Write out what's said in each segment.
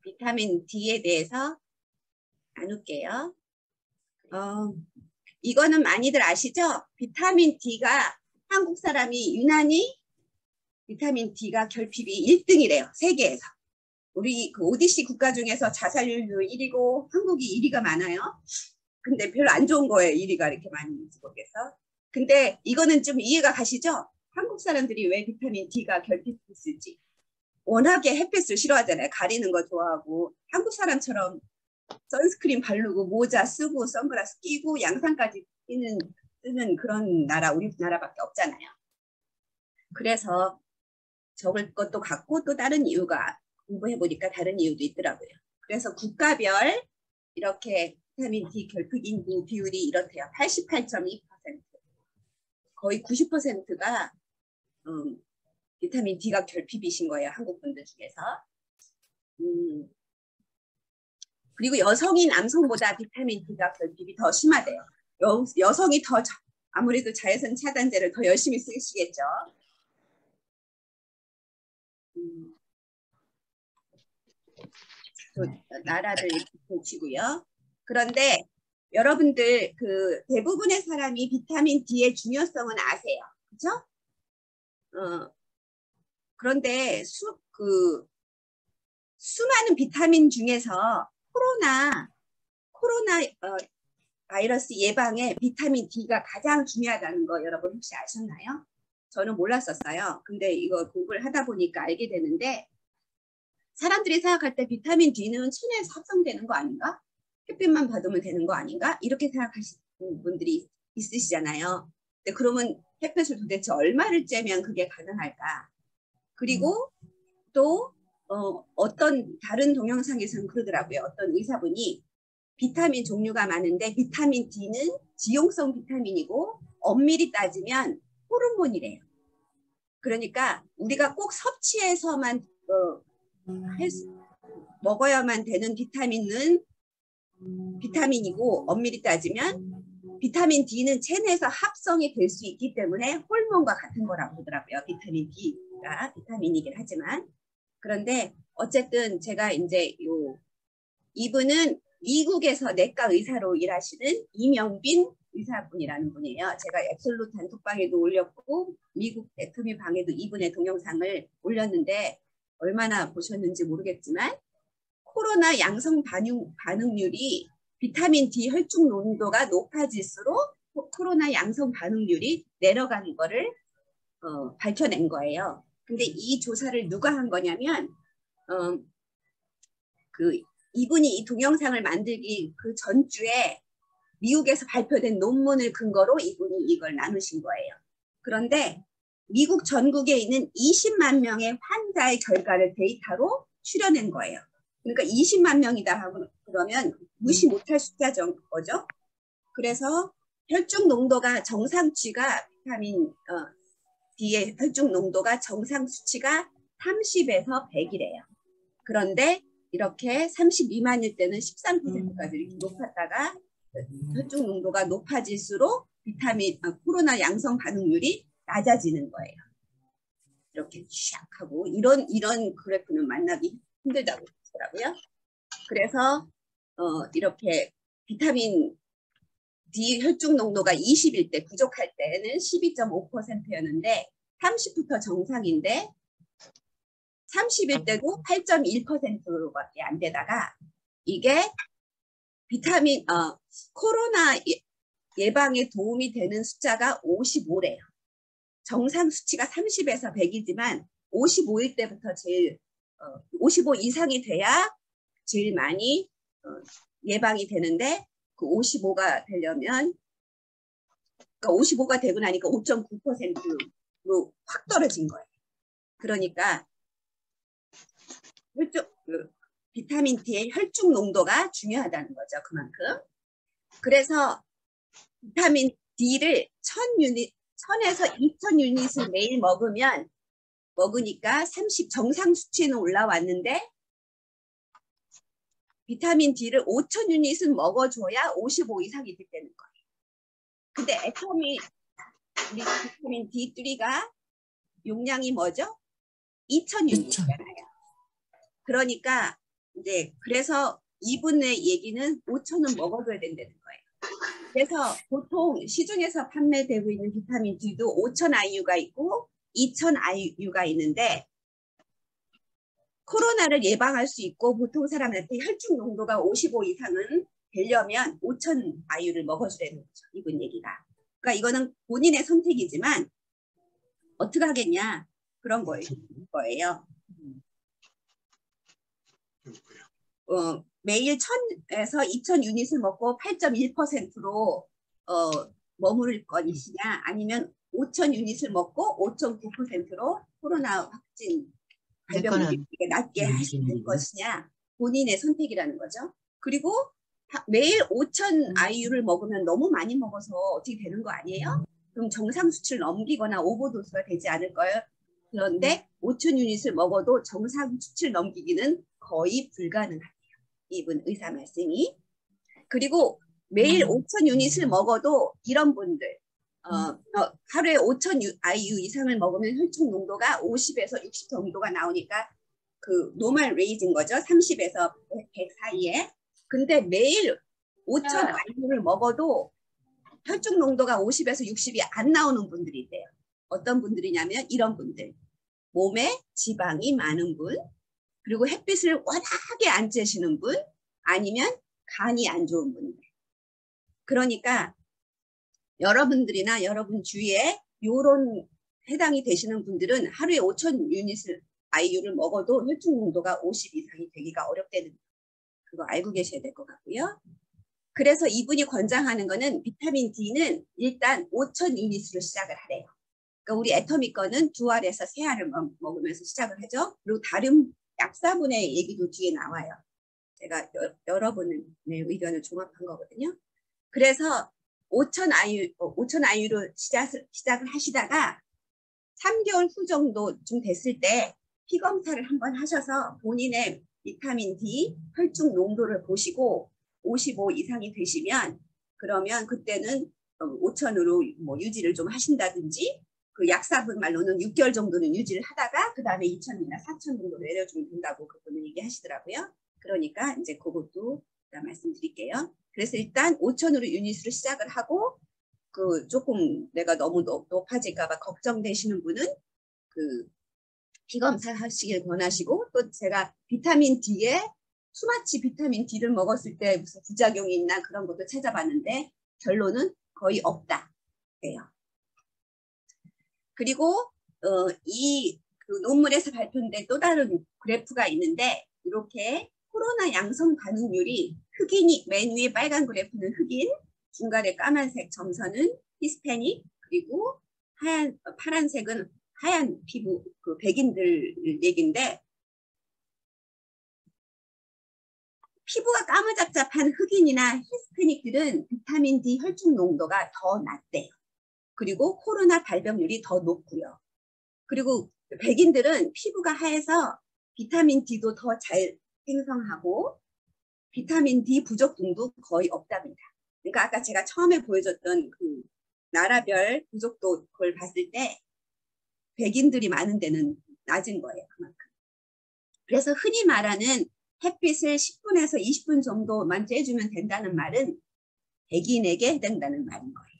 비타민 D에 대해서 나눌게요. 이거는 많이들 아시죠? 비타민 D가 한국 사람이 유난히 비타민 D가 결핍이 1등이래요. 세계에서. 우리 그 ODC 국가 중에서 자살률도 1위고 한국이 1위가 많아요. 근데 별로 안 좋은 거예요. 1위가 이렇게 많은지 모르겠어. 근데 이거는 좀 이해가 가시죠? 한국 사람들이 왜 비타민 D가 결핍했을지. 워낙에 햇빛을 싫어하잖아요. 가리는 거 좋아하고. 한국 사람처럼 선스크린 바르고 모자 쓰고 선글라스 끼고 양산까지 쓰는 그런 나라 우리나라밖에 없잖아요. 그래서 적을 것도 같고 또 다른 이유가 공부해보니까 다른 이유도 있더라고요. 그래서 국가별 이렇게 비타민 D 결핍 인구 비율이 이렇대요. 88.2%. 거의 90%가 비타민 D가 결핍이신 거예요. 한국 분들 중에서. 그리고 여성이 남성보다 비타민 D가 결핍이 더 심하대요. 여성이 더 아무래도 자외선 차단제를 더 열심히 쓰시겠죠. 나라를 보시고요. 그런데 여러분들 그 대부분의 사람이 비타민 D의 중요성은 아세요. 그렇죠? 그런데 수많은 비타민 중에서 코로나 바이러스 예방에 비타민 D가 가장 중요하다는 거 여러분 혹시 아셨나요? 저는 몰랐었어요. 근데 이거 공부를 하다 보니까 알게 되는데 사람들이 생각할 때 비타민 D는 체내에서 합성되는 거 아닌가? 햇빛만 받으면 되는 거 아닌가? 이렇게 생각하시는 분들이 있으시잖아요. 근데 그러면 햇빛을 도대체 얼마를 쬐면 그게 가능할까? 그리고 또 어떤 다른 동영상에서는 그러더라고요. 어떤 의사분이 비타민 종류가 많은데 비타민 D는 지용성 비타민이고 엄밀히 따지면 호르몬이래요. 그러니까 우리가 꼭 섭취해서만 먹어야만 되는 비타민은 비타민이고 엄밀히 따지면 비타민 D는 체내에서 합성이 될 수 있기 때문에 호르몬과 같은 거라고 하더라고요. 비타민 D가 비타민이긴 하지만 그런데 어쨌든 제가 이제 이분은 미국에서 내과 의사로 일하시는 이명빈 의사분이라는 분이에요. 제가 앱솔루 단톡방에도 올렸고 미국 애터미 방에도 이분의 동영상을 올렸는데 얼마나 보셨는지 모르겠지만 코로나 양성 반응률이 비타민 D 혈중 농도가 높아질수록 코로나 양성 반응률이 내려가는 거를 밝혀낸 거예요. 근데 이 조사를 누가 한 거냐면 이분이 이 동영상을 만들기 그 전주에 미국에서 발표된 논문을 근거로 이분이 이걸 나누신 거예요. 그런데 미국 전국에 있는 20만 명의 환자의 결과를 데이터로 추려낸 거예요. 그러니까 20만 명이다 하고 그러면 무시 못할 숫자죠. 그래서 혈중 농도가 정상치가 비타민 D의 혈중 농도가 정상 수치가 30에서 100이래요. 그런데 이렇게 30 미만일 때는 13%까지 이렇게 높았다가 혈중 농도가 높아질수록 코로나 양성 반응률이 낮아지는 거예요. 이렇게 샥 하고 이런 그래프는 만나기 힘들다고 하더라고요. 그래서 이렇게 비타민 D 혈중 농도가 20일 때 부족할 때는 12.5%였는데 30부터 정상인데 30일 때도 8.1%밖에 안 되다가 이게 비타민 코로나 예방에 도움이 되는 숫자가 55래요. 정상 수치가 30에서 100이지만 55일 때부터 제일 55 이상이 돼야 제일 많이 예방이 되는데 그 55가 되려면 그러니까 55가 되고 나니까 5.9%로 확 떨어진 거예요. 그러니까 비타민 D의 혈중 농도가 중요하다는 거죠. 그만큼. 그래서 비타민 D를 1000에서 2000 유닛을 매일 먹으니까 30 정상 수치는 올라왔는데 비타민 D를 5000 유닛은 먹어줘야 55 이상이 되는 거예요. 근데 애터미 우리 비타민 D3가 용량이 뭐죠? 2000 유닛이잖아요. 그러니까 이제 그래서 이분의 얘기는 5천은 먹어줘야 된다는 거예요. 그래서 보통 시중에서 판매되고 있는 비타민 D도 5천 IU가 있고 2천 IU가 있는데 코로나를 예방할 수 있고 보통 사람한테 혈중 농도가 55 이상은 되려면 5천 IU를 먹어주라는 거죠. 이분 얘기가. 그러니까 이거는 본인의 선택이지만 어떻게 하겠냐 그런 거예요. 매일 1000에서 2000 유닛을 먹고 8.1%로 머무를 것이냐 아니면 5000 유닛을 먹고 5.9%로 코로나 확진 발병률이 낮게 하실 것이냐 본인의 선택이라는 거죠. 그리고 매일 5000 IU를 먹으면 너무 많이 먹어서 어떻게 되는 거 아니에요? 그럼 정상 수치를 넘기거나 오버도스가 되지 않을까요? 그런데 5000 유닛을 먹어도 정상 수치를 넘기기는 거의 불가능하대요. 이분 의사 말씀이. 그리고 매일 5000 유닛을 먹어도 이런 분들 하루에 5000 IU 이상을 먹으면 혈중 농도가 50에서 60 정도가 나오니까 그 노멀 레이즈인 거죠. 30에서 100 사이에. 근데 매일 5000 IU를 먹어도 혈중 농도가 50에서 60이 안 나오는 분들이 있대요. 어떤 분들이냐면 이런 분들. 몸에 지방이 많은 분, 그리고 햇빛을 워낙에 안 쬐시는 분, 아니면 간이 안 좋은 분들. 그러니까 여러분들이나 여러분 주위에 이런 해당이 되시는 분들은 하루에 5000 유닛을 IU를 먹어도 혈중 농도가 50 이상이 되기가 어렵다는 거. 그거 알고 계셔야 될 것 같고요. 그래서 이분이 권장하는 거는 비타민 D는 일단 5000 유닛으로 시작을 하래요. 그러니까 우리 애터미 거는 2알에서 3알을 먹으면서 시작을 하죠. 그리고 다른 약사분의 얘기도 뒤에 나와요. 제가 여러분의 의견을 종합한 거거든요. 그래서 5000 IU로 시작을 하시다가 3개월 후 정도 좀 됐을 때 피 검사를 한번 하셔서 본인의 비타민 D 혈중 농도를 보시고 55 이상이 되시면 그러면 그때는 5000으로 뭐 유지를 좀 하신다든지 그 약사분 말로는 6개월 정도는 유지를 하다가 그 다음에 2000이나 4000 정도 내려주면 된다고 그분은 얘기하시더라고요. 그러니까 이제 그것도 말씀드릴게요. 그래서 일단 5000으로 유닛으로 시작을 하고 그 조금 내가 너무 높아질까봐 걱정되시는 분은 그 피검사 하시길 권하시고 또 제가 비타민 D에 수마치 비타민 D를 먹었을 때 무슨 부작용이 있나 그런 것도 찾아봤는데 결론은 거의 없다. 그래요. 그리고 이 그 논문에서 발표된 또 다른 그래프가 있는데 이렇게 코로나 양성 반응률이 흑인이 맨 위에 빨간 그래프는 흑인, 중간에 까만색 점선은 히스패닉, 그리고 파란색은 하얀 피부 그 백인들 얘기인데 피부가 까무잡잡한 흑인이나 히스패닉들은 비타민 D 혈중 농도가 더 낮대요. 그리고 코로나 발병률이 더 높고요. 그리고 백인들은 피부가 하얘서 비타민 D도 더 잘 생성하고 비타민 D 부족등도 거의 없답니다. 그러니까 아까 제가 처음에 보여줬던 그 나라별 부족도 그걸 봤을 때 백인들이 많은 데는 낮은 거예요. 그만큼. 그래서 흔히 말하는 햇빛을 10분에서 20분 정도만 쬐주면 된다는 말은 백인에게 해당되는 말인 거예요.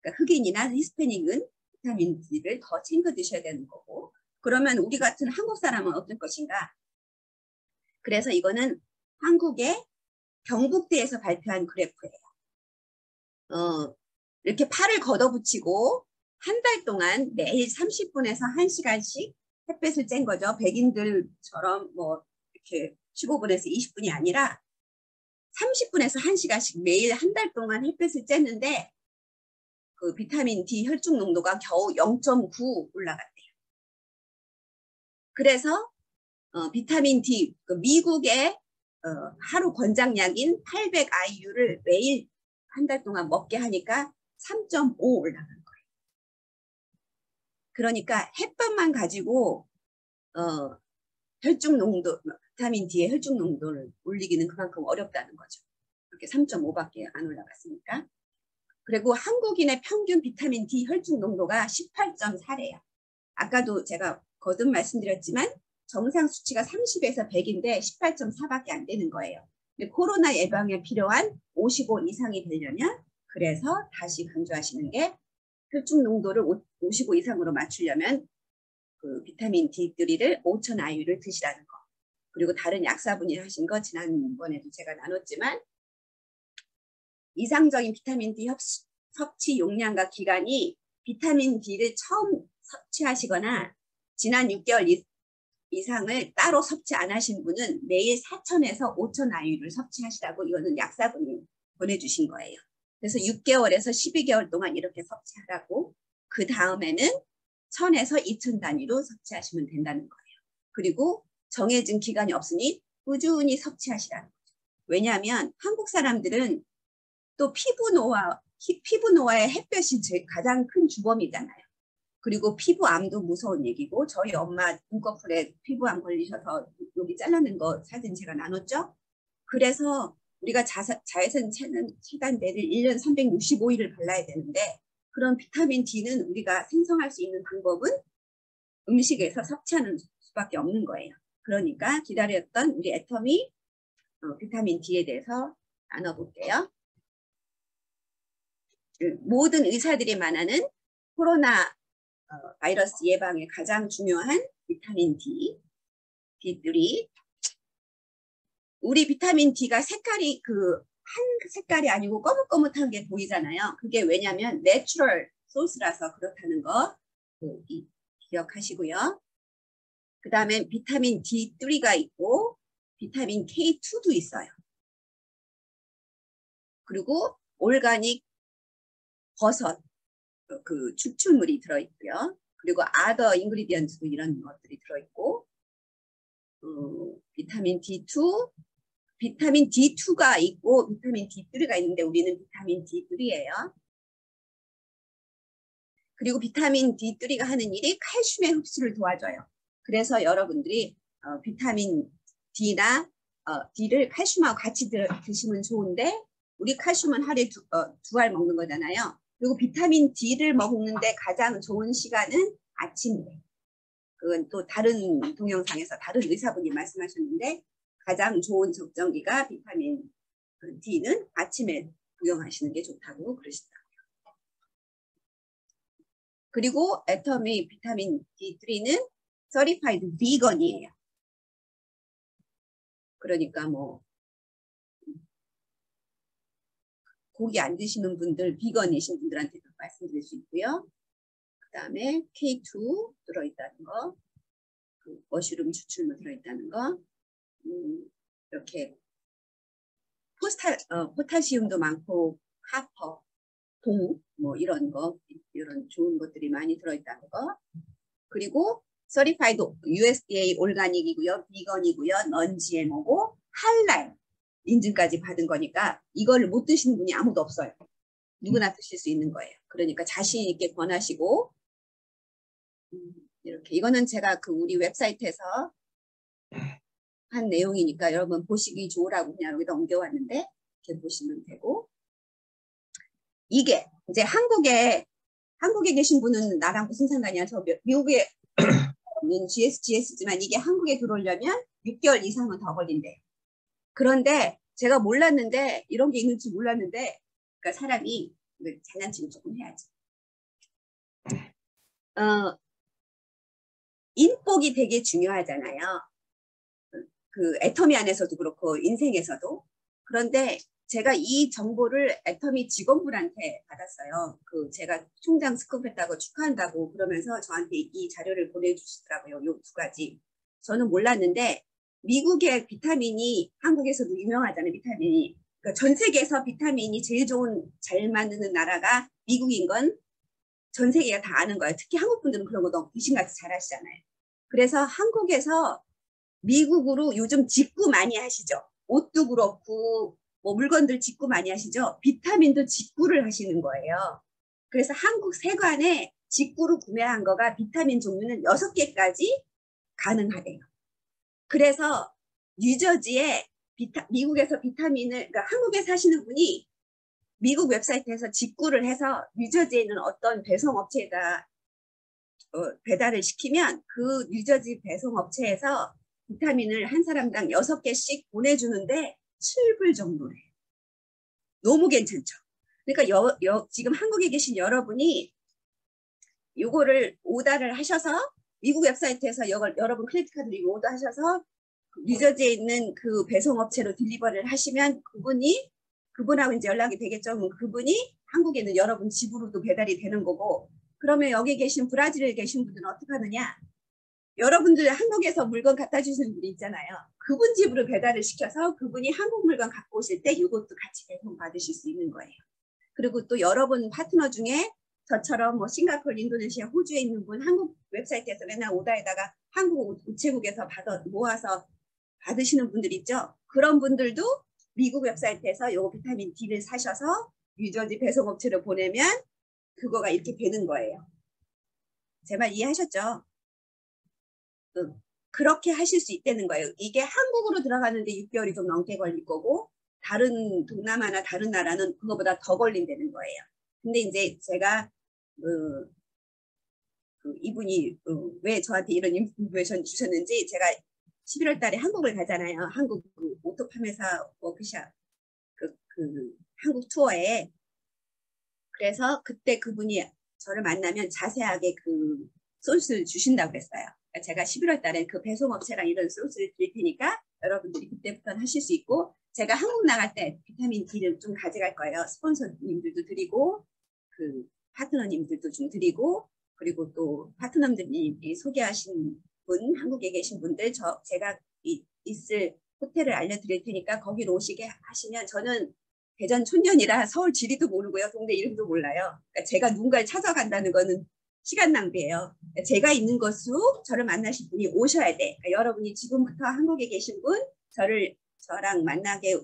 그러니까 흑인이나 히스패닉은 비타민 D를 더 챙겨 드셔야 되는 거고 그러면 우리 같은 한국 사람은 어떨 것인가? 그래서 이거는 한국의 경북대에서 발표한 그래프예요. 이렇게 팔을 걷어붙이고 한 달 동안 매일 30분에서 1시간씩 햇빛을 쬐는 거죠. 백인들처럼 뭐 이렇게 15분에서 20분이 아니라 30분에서 1시간씩 매일 한 달 동안 햇빛을 쬐는데 그 비타민 D 혈중 농도가 겨우 0.9 올라갔대요. 그래서 비타민 D 그 미국의 하루 권장약인 800 IU를 매일 한 달 동안 먹게 하니까 3.5 올라간 거예요. 그러니까 햇볕만 가지고 혈중 농도 비타민 D의 혈중 농도를 올리기는 그만큼 어렵다는 거죠. 이렇게 3.5밖에 안 올라갔으니까. 그리고 한국인의 평균 비타민 D 혈중 농도가 18.4래요. 아까도 제가 거듭 말씀드렸지만 정상 수치가 30에서 100인데 18.4밖에 안 되는 거예요. 근데 코로나 예방에 필요한 55 이상이 되려면 그래서 다시 강조하시는 게 혈중 농도를 55 이상으로 맞추려면 그 비타민 D3를 5,000 IU를 드시라는 거. 그리고 다른 약사분이 하신 거 지난번에도 제가 나눴지만 이상적인 비타민 D 섭취 용량과 기간이 비타민 D를 처음 섭취하시거나 지난 6개월 이상을 따로 섭취 안 하신 분은 매일 4,000에서 5,000 IU를 섭취하시라고 이거는 약사분이 보내주신 거예요. 그래서 6개월에서 12개월 동안 이렇게 섭취하라고 그 다음에는 1,000에서 2,000 단위로 섭취하시면 된다는 거예요. 그리고 정해진 기간이 없으니 꾸준히 섭취하시라는 거죠. 왜냐하면 한국 사람들은 또 피부 노화의 햇볕이 가장 큰 주범이잖아요. 그리고 피부암도 무서운 얘기고 저희 엄마 눈꺼풀에 피부암 걸리셔서 여기 잘라낸 거 사진 제가 나눴죠. 그래서 우리가 자외선 차단제를 1년 365일을 발라야 되는데 그런 비타민 D는 우리가 생성할 수 있는 방법은 음식에서 섭취하는 수밖에 없는 거예요. 그러니까 기다렸던 우리 애터미 비타민 D에 대해서 나눠볼게요. 모든 의사들이 말하는 코로나 바이러스 예방에 가장 중요한 비타민 D, D3. 우리 비타민 D가 색깔이 한 색깔이 아니고 거뭇거뭇한 게 보이잖아요. 그게 왜냐면 내추럴 소스라서 그렇다는 거 기억하시고요. 그 다음에 비타민 D3가 있고 비타민 K2도 있어요. 그리고 올가닉 버섯 그 추출물이 들어있고요. 그리고 아더 인그리디언트도 이런 것들이 들어있고 비타민 D2, 비타민 D2가 있고 비타민 D3가 있는데 우리는 비타민 D3예요. 그리고 비타민 D3가 하는 일이 칼슘의 흡수를 도와줘요. 그래서 여러분들이 비타민 D나 D를 칼슘하고 같이 드시면 좋은데 우리 칼슘은 하루에 두 알 먹는 거잖아요. 그리고 비타민 D를 먹는데 가장 좋은 시간은 아침이에요. 그건 또 다른 동영상에서 다른 의사분이 말씀하셨는데 가장 좋은 적정기가 비타민 D는 아침에服用하시는 게 좋다고 그러시더라고요. 그리고 애터미 비타민 D3는 Certified Vegan이에요. 그러니까 뭐 고기 안 드시는 분들, 비건이신 분들한테도 말씀드릴 수 있고요. 그 다음에 K2 들어있다는 거, 머쉬룸 추출물 들어있다는 거, 이렇게 포타시움도 많고, 카퍼, 동, 뭐 이런 거, 이런 좋은 것들이 많이 들어있다는 거. 그리고 Certified USDA 올가닉이고요, 비건이고요, 넌 GMO고, 할랄 인증까지 받은 거니까 이걸 못 드시는 분이 아무도 없어요. 누구나 드실 수 있는 거예요. 그러니까 자신 있게 권하시고 이렇게 이거는 제가 우리 웹사이트에서 한 내용이니까 여러분 보시기 좋으라고 그냥 여기다 옮겨왔는데 이렇게 보시면 되고 이게 이제 한국에 계신 분은 나랑 무슨 상관이야. 저 미국에 있는 GSGS지만 이게 한국에 들어오려면 6개월 이상은 더 걸린대요. 그런데 제가 몰랐는데 이런 게 있는지 몰랐는데 그러니까 사람이 장난치고 조금 해야지. 인복이 되게 중요하잖아요. 그 애터미 안에서도 그렇고 인생에서도. 그런데 제가 이 정보를 애터미 직원분한테 받았어요. 제가 총장 스쿱했다고 축하한다고 그러면서 저한테 이 자료를 보내주시더라고요. 요 두 가지. 저는 몰랐는데 미국의 비타민이 한국에서도 유명하잖아요. 비타민이. 그러니까 전 세계에서 비타민이 제일 잘 만드는 나라가 미국인 건 전 세계가 다 아는 거예요. 특히 한국 분들은 그런 거 너무 귀신같이 잘 아시잖아요. 그래서 한국에서 미국으로 요즘 직구 많이 하시죠. 옷도 그렇고 뭐 물건들 직구 많이 하시죠. 비타민도 직구를 하시는 거예요. 그래서 한국 세관에 직구로 구매한 거가 비타민 종류는 6개까지 가능하대요. 그래서 뉴저지에 미국에서 비타민을 그러니까 한국에 사시는 분이 미국 웹사이트에서 직구를 해서 뉴저지에 있는 어떤 배송업체에다 배달을 시키면 그 뉴저지 배송업체에서 비타민을 한 사람당 6개씩 보내주는데 7불 정도래요. 너무 괜찮죠. 그러니까 지금 한국에 계신 여러분이 요거를 오다를 하셔서 미국 웹사이트에서 여러분 크레딧카드를 오다하셔서 뉴저지에 있는 그 배송업체로 딜리버리를 하시면 그분하고 이제 연락이 되겠죠. 그분이 한국에 있는 여러분 집으로도 배달이 되는 거고, 그러면 여기 계신 브라질에 계신 분들은 어떻게 하느냐? 여러분들 한국에서 물건 갖다 주시는 분이 있잖아요. 그분 집으로 배달을 시켜서 그분이 한국 물건 갖고 오실 때 이것도 같이 배송 받으실 수 있는 거예요. 그리고 또 여러분 파트너 중에 저처럼 뭐 싱가포르, 인도네시아, 호주에 있는 분 한국 웹사이트에서 맨날 오다에다가 한국 우체국에서 모아서 받으시는 분들 있죠. 그런 분들도 미국 웹사이트에서 요 비타민 D를 사셔서 뉴저지 배송업체로 보내면 그거가 이렇게 되는 거예요. 제 말 이해하셨죠? 그렇게 하실 수 있다는 거예요. 이게 한국으로 들어가는데 6개월이 좀 넘게 걸릴 거고 다른 동남아나 다른 나라는 그거보다 더 걸린다는 거예요. 근데 이제 제가 이분이 왜 저한테 이런 인포메이션 주셨는지, 제가 11월 달에 한국을 가잖아요. 한국 오토 판매사 워크샵 한국 투어에. 그래서 그때 그분이 저를 만나면 자세하게 그 소스를 주신다고 그랬어요. 그러니까 제가 11월 달에 그 배송업체랑 이런 소스를 드릴 테니까 여러분들이 그때부터는 하실 수 있고, 제가 한국 나갈 때 비타민 D를 좀 가져갈 거예요. 스폰서님들도 드리고 그 파트너님들도 좀 드리고, 그리고 또 파트너님이 소개하신 분, 한국에 계신 분들 제가 있을 호텔을 알려드릴 테니까 거기로 오시게 하시면, 저는 대전 촌년이라 서울 지리도 모르고요. 동네 이름도 몰라요. 그러니까 제가 누군가를 찾아간다는 거는 시간 낭비예요. 그러니까 제가 있는 곳으로 저를 만나실 분이 오셔야 돼. 그러니까 여러분이 지금부터 한국에 계신 분, 저랑 만나게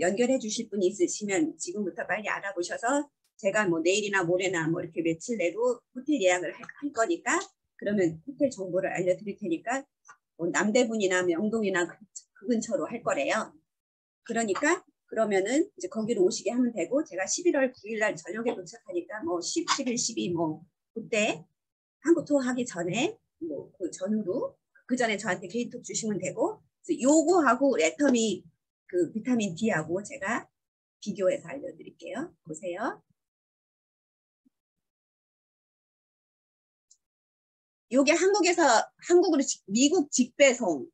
연결해 주실 분이 있으시면 지금부터 빨리 알아보셔서, 제가 뭐 내일이나 모레나 뭐 이렇게 며칠 내로 호텔 예약을 할 거니까, 그러면 호텔 정보를 알려드릴 테니까 뭐 남대문이나 명동이나 그 근처로 할 거래요. 그러니까 그러면은 이제 거기로 오시게 하면 되고, 제가 11월 9일 날 저녁에 도착하니까 뭐 10, 11, 12 뭐 그때 한국 투어 하기 전에 뭐 그 전후로 그 전에 저한테 개인톡 주시면 되고, 그래서 요거하고 레터미 그 비타민 D하고 제가 비교해서 알려드릴게요. 보세요. 요게 한국으로 미국 직배송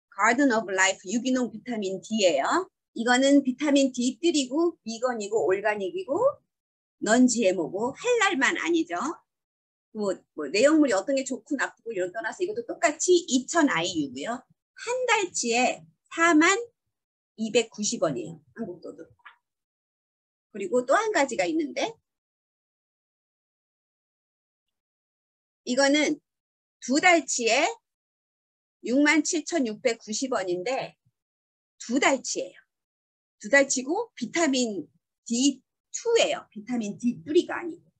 가든 오브 라이프 유기농 비타민 D예요. 이거는 비타민 D3이고 비건이고 올가닉이고 넌 GMO고 할랄만 아니죠. 뭐 내용물이 어떤 게 좋고 나쁘고 이런 떠나서 이것도 똑같이 2000IU고요. 한 달치에 4290원이에요. 한국 돈으로. 그리고 또 한 가지가 있는데, 이거는 두 달치에 67,690원인데 두 달치예요. 두 달치고 비타민 D2예요. 비타민 D3가 아니고.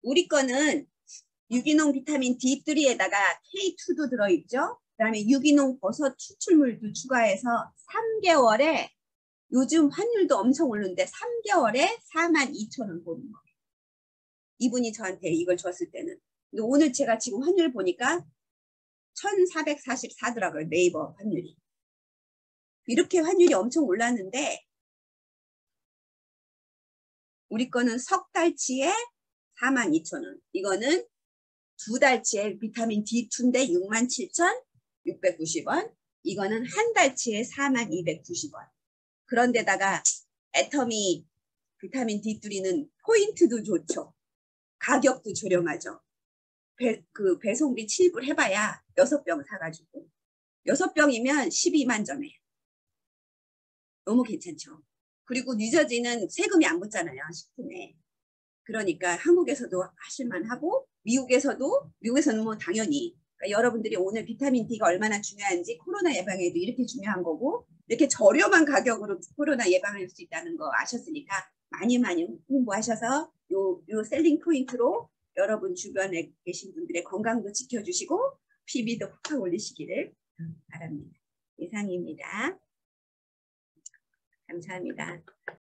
우리 거는 유기농 비타민 D3에다가 K2도 들어있죠. 그다음에 유기농 버섯 추출물도 추가해서 3개월에, 요즘 환율도 엄청 오르는데 3개월에 42,000원 보는 거예요. 이분이 저한테 이걸 줬을 때는. 근데 오늘 제가 지금 환율 보니까 1444더라고요. 네이버 환율이. 이렇게 환율이 엄청 올랐는데 우리 거는 석 달치에 42,000원. 이거는 두 달치에 비타민 D2인데 67,690원. 이거는 한 달치에 4290원. 그런데다가 애터미 비타민 D3는 포인트도 좋죠. 가격도 저렴하죠. 배송비 7불 해봐야 6병 사가지고 6병이면 12만 점이에요. 너무 괜찮죠. 그리고 뉴저지는 세금이 안 붙잖아요. 식품에. 그러니까 한국에서도 하실만하고 미국에서는 뭐 당연히, 그러니까 여러분들이 오늘 비타민 D가 얼마나 중요한지 코로나 예방에도 이렇게 중요한 거고, 이렇게 저렴한 가격으로 코로나 예방할 수 있다는 거 아셨으니까 많이 홍보하셔서 요 셀링 포인트로 여러분 주변에 계신 분들의 건강도 지켜주시고 PB도 팍팍 올리시기를 바랍니다. 이상입니다. 감사합니다.